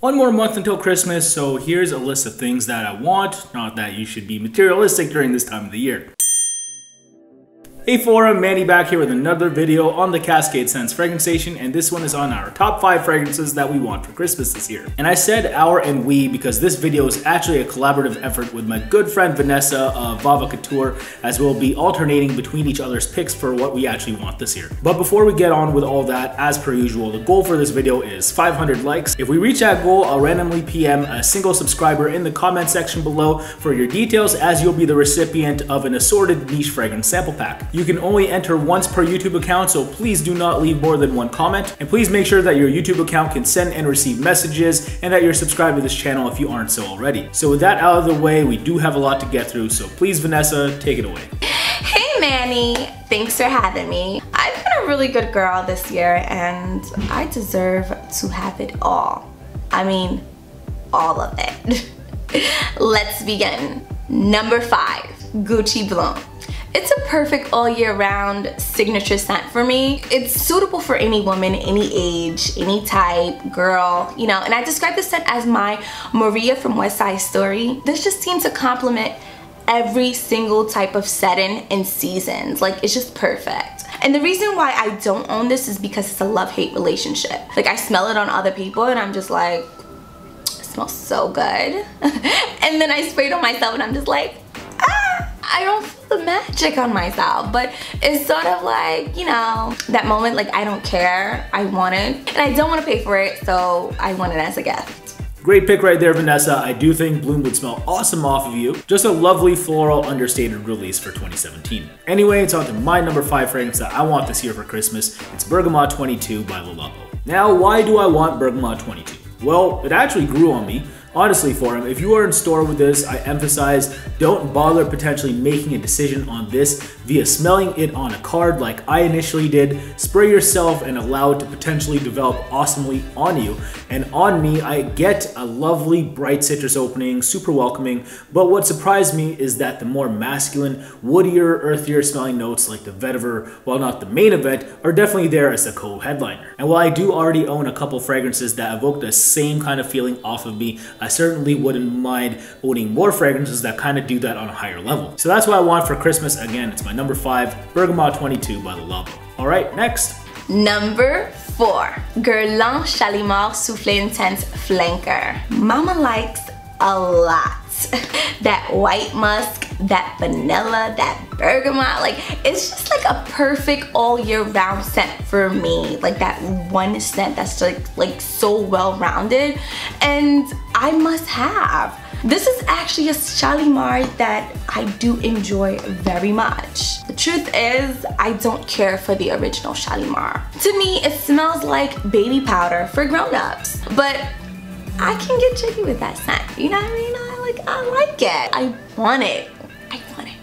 One more month until Christmas, so here's a list of things that I want, not that you should be materialistic during this time of the year. Hey Forum, Manny back here with another video on the CascadeScents fragrance station, and this one is on our top 5 fragrances that we want for Christmas this year. And I said our and we because this video is actually a collaborative effort with my good friend Vanessa of Vava Couture, as we'll be alternating between each other's picks for what we actually want this year. But before we get on with all that, as per usual, the goal for this video is 500 likes. If we reach that goal, I'll randomly PM a single subscriber in the comment section below for your details, as you'll be the recipient of an assorted niche fragrance sample pack. You can only enter once per YouTube account, so please do not leave more than one comment. And please make sure that your YouTube account can send and receive messages, and that you're subscribed to this channel if you aren't so already. So with that out of the way, we do have a lot to get through, so please Vanessa, take it away. Hey Manny, thanks for having me. I've been a really good girl this year, and I deserve to have it all. I mean, all of it. Let's begin. Number 5, Gucci Bloom. It's a perfect all year round signature scent for me. It's suitable for any woman, any age, any type, girl, you know, and I describe this scent as my Maria from West Side Story. This just seems to complement every single type of setting and seasons. Like, it's just perfect. And the reason why I don't own this is because it's a love-hate relationship. Like, I smell it on other people and I'm just like, it smells so good. And then I spray it on myself and I'm just like, I don't feel the magic on myself. But it's sort of like, you know, that moment, like, I don't care, I want it, and I don't want to pay for it, so I want it as a gift. Great pick right there, Vanessa. I do think Bloom would smell awesome off of you. Just a lovely floral understated release for 2017. Anyway, it's on to my number 5 fragrance that I want this year for Christmas. It's Bergamot 22 by Le Labo. Now, why do I want Bergamot 22? Well, it actually grew on me. Honestly, Forum, if you are in store with this, I emphasize don't bother potentially making a decision on this via smelling it on a card like I initially did. Spray yourself and allow it to potentially develop awesomely on you. And on me, I get a lovely bright citrus opening, super welcoming, but what surprised me is that the more masculine, woodier, earthier smelling notes like the vetiver, while not the main event, are definitely there as a co-headliner. And while I do already own a couple fragrances that evoke the same kind of feeling off of me, I certainly wouldn't mind owning more fragrances that kind of do that on a higher level. So that's what I want for Christmas. Again, it's my number 5, Bergamot 22 by Le Labo. All right, next. Number 4, Guerlain Shalimar Souffle Intense Flanker. Mama likes a lot. That white musk, that vanilla, that bergamot, like, it's just like a perfect all year round scent for me. Like that one scent that's like so well rounded, and I must have. This is actually a Shalimar that I do enjoy very much. The truth is, I don't care for the original Shalimar. To me, it smells like baby powder for grown-ups, but I can get jiggy with that scent. You know what I mean? I like it. I want it. I want it.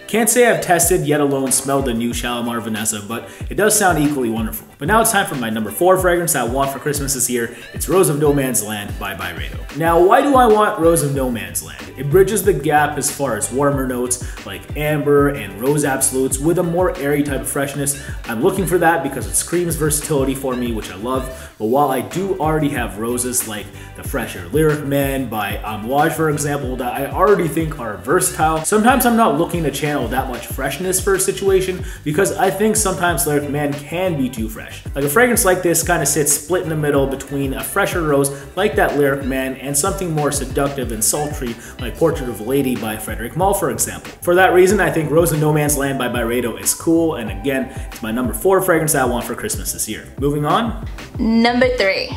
Can't say I've tested, yet alone smelled the new Shalimar Vanessa, but it does sound equally wonderful. But now it's time for my number 4 fragrance that I want for Christmas this year. It's Rose of No Man's Land by Rideau. Now, why do I want Rose of No Man's Land? It bridges the gap as far as warmer notes like amber and rose absolutes with a more airy type of freshness. I'm looking for that because it screams versatility for me, which I love. But while I do already have roses like the fresher Lyric Man by Amouage, for example, that I already think are versatile, sometimes I'm not looking to channel that much freshness for a situation because I think sometimes Lyric Man can be too fresh. Like a fragrance like this kind of sits split in the middle between a fresher rose like that Lyric Man and something more seductive and sultry like Portrait of a Lady by Frederic Malle, for example. For that reason, I think Rose of No Man's Land by Rideau is cool, and again, it's my number 4 fragrance that I want for Christmas this year. Moving on. Number 3,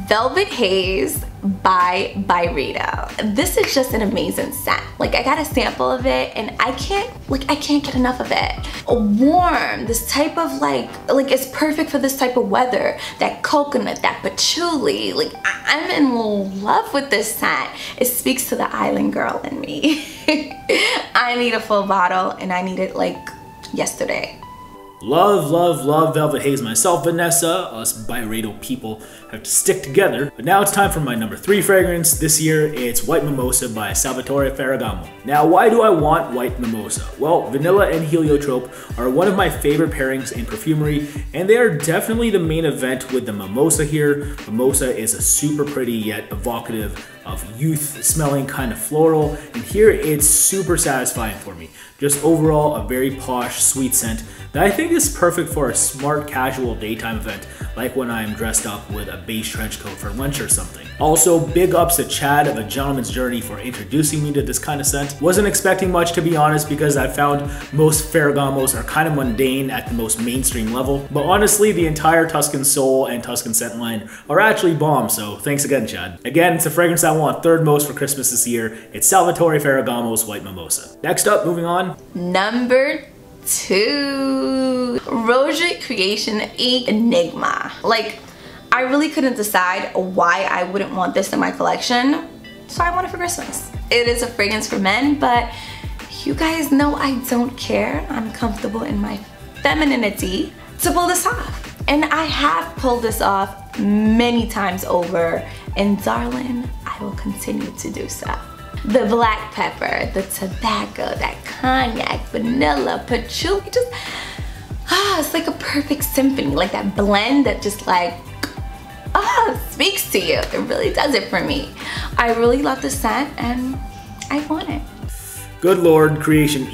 Velvet Haze by Rideau. This is just an amazing scent. Like, I got a sample of it and I can't get enough of it. Warm, this type of like it's perfect for this type of weather. That coconut, that patchouli, like I'm in love with this scent. It speaks to the island girl in me. I need a full bottle and I need it like yesterday. Love, love, love Velvet Haze myself, Vanessa. Us Rideau people have to stick together. But now it's time for my number 3 fragrance. This year, it's White Mimosa by Salvatore Ferragamo. Now, why do I want White Mimosa? Well, vanilla and heliotrope are one of my favorite pairings in perfumery, and they are definitely the main event with the Mimosa here. Mimosa is a super pretty yet evocative of youth smelling kind of floral, and here it's super satisfying for me. Just overall a very posh, sweet scent that I think is perfect for a smart, casual daytime event, like when I'm dressed up with a beige trench coat for lunch or something. Also, big ups to Chad of A Gentleman's Journey for introducing me to this kind of scent. Wasn't expecting much, to be honest, because I found most Ferragamos are kind of mundane at the most mainstream level, but honestly the entire Tuscan Soul and Tuscan scent line are actually bomb, so thanks again, Chad. Again, it's a fragrance I want third most for Christmas this year. It's Salvatore Ferragamo's White Mimosa. Next up, moving on. Number 2, Rosie Creation Enigma. Like, I really couldn't decide why I wouldn't want this in my collection, so I want it for Christmas. It is a fragrance for men, but you guys know I don't care. I'm comfortable in my femininity to pull this off. And I have pulled this off many times over, and darling, I will continue to do so. The black pepper, the tobacco, that cognac, vanilla, patchouli, just, it's like a perfect symphony, like that blend that just like, speaks to you. It really does it for me. I really love the scent and I want it. Good Lord, Creation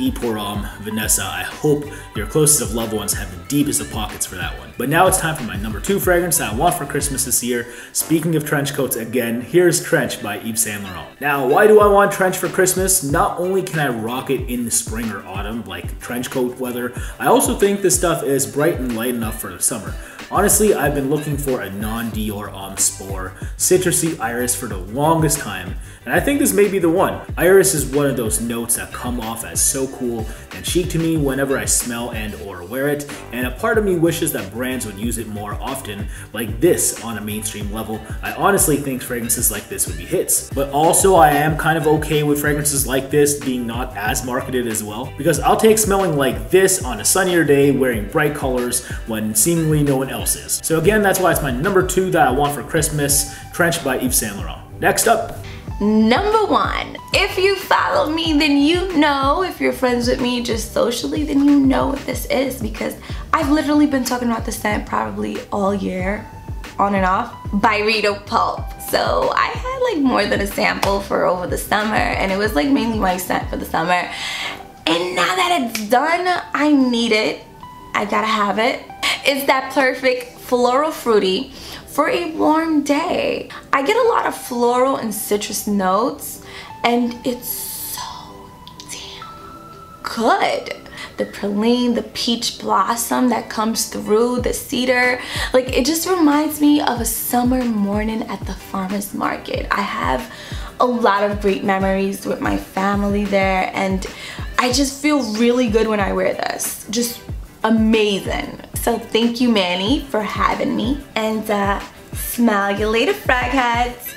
Vanessa, I hope your closest of loved ones have the deepest of pockets for that one. But now it's time for my number 2 fragrance that I want for Christmas this year. Speaking of trench coats again, here's Trench by Yves Saint Laurent. Now, why do I want Trench for Christmas? Not only can I rock it in the spring or autumn, like trench coat weather, I also think this stuff is bright and light enough for the summer. Honestly, I've been looking for a non-Dior Homme Spore citrusy iris for the longest time, and I think this may be the one. Iris is one of those notes that come off as so cool and chic to me whenever I smell and or wear it, and a part of me wishes that brands would use it more often, like this on a mainstream level. I honestly think fragrances like this would be hits. But also I am kind of okay with fragrances like this being not as marketed as well, because I'll take smelling like this on a sunnier day wearing bright colors when seemingly no one else is. So again, that's why it's my number 2 that I want for Christmas, Trench by Yves Saint Laurent. Next up. Number 1. If you follow me, then you know. If you're friends with me just socially, then you know what this is, because I've literally been talking about this scent probably all year, on and off, by Rideau Pulp. So I had like more than a sample for over the summer, and it was like mainly my scent for the summer. And now that it's done, I need it. I gotta have it. It's that perfect floral fruity for a warm day. I get a lot of floral and citrus notes, and it's so damn good. The praline, the peach blossom that comes through, the cedar, like it just reminds me of a summer morning at the farmer's market. I have a lot of great memories with my family there, and I just feel really good when I wear this. Just amazing. So thank you, Manny, for having me, and smell you later, frag heads.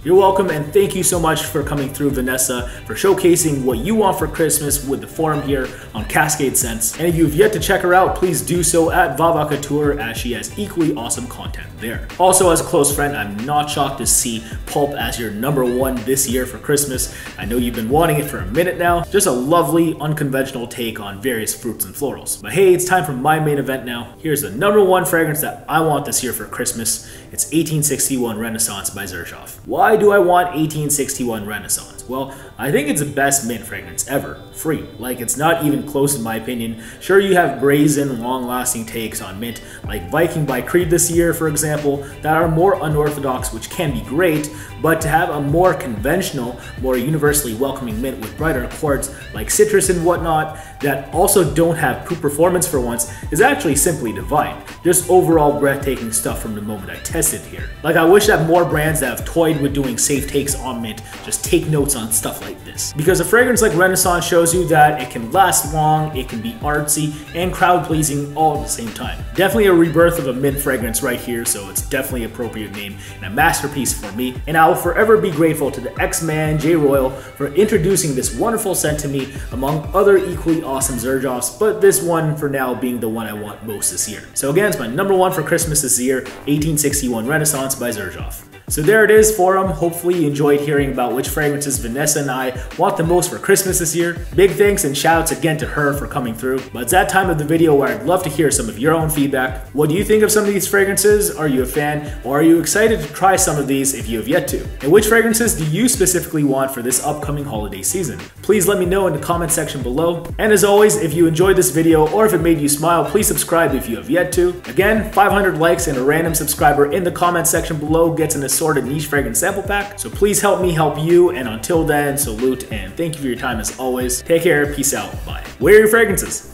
You're welcome, and thank you so much for coming through, Vanessa, for showcasing what you want for Christmas with the forum here on CascadeScents. And if you've yet to check her out, please do so at Vava Couture, as she has equally awesome content there. Also, as a close friend, I'm not shocked to see Pulp as your number 1 this year for Christmas. I know you've been wanting it for a minute now. Just a lovely, unconventional take on various fruits and florals. But hey, it's time for my main event now. Here's the number 1 fragrance that I want this year for Christmas. It's 1861 Renaissance by Xerjoff. Why do I want 1861 Renaissance? Well, I think it's the best mint fragrance ever, free. Like, it's not even close in my opinion. Sure, you have brazen, long-lasting takes on mint, like Viking by Creed this year, for example, that are more unorthodox, which can be great, but to have a more conventional, more universally welcoming mint with brighter accords like citrus and whatnot, that also don't have poop performance for once, is actually simply divine. Just overall breathtaking stuff from the moment I tested here. Like, I wish that more brands that have toyed with doing safe takes on mint just take notes notes on stuff like this. Because a fragrance like Renaissance shows you that it can last long, it can be artsy, and crowd pleasing all at the same time. Definitely a rebirth of a mint fragrance right here, so it's definitely an appropriate name and a masterpiece for me. And I will forever be grateful to the X-Man J Royal for introducing this wonderful scent to me among other equally awesome Xerjoffs, but this one for now being the one I want most this year. So again, it's my number one for Christmas this year, 1861 Renaissance by Xerjoff. So there it is for them. Hopefully you enjoyed hearing about which fragrances Vanessa and I want the most for Christmas this year. Big thanks and shout outs again to her for coming through. But it's that time of the video where I'd love to hear some of your own feedback. What do you think of some of these fragrances? Are you a fan? Or are you excited to try some of these if you have yet to? And which fragrances do you specifically want for this upcoming holiday season? Please let me know in the comment section below. And as always, if you enjoyed this video or if it made you smile, please subscribe if you have yet to. Again, 500 likes and a random subscriber in the comment section below gets an assorted niche fragrance sample pack. So please help me help you, and until then, salute and thank you for your time as always. Take care, peace out, bye. Wear your fragrances.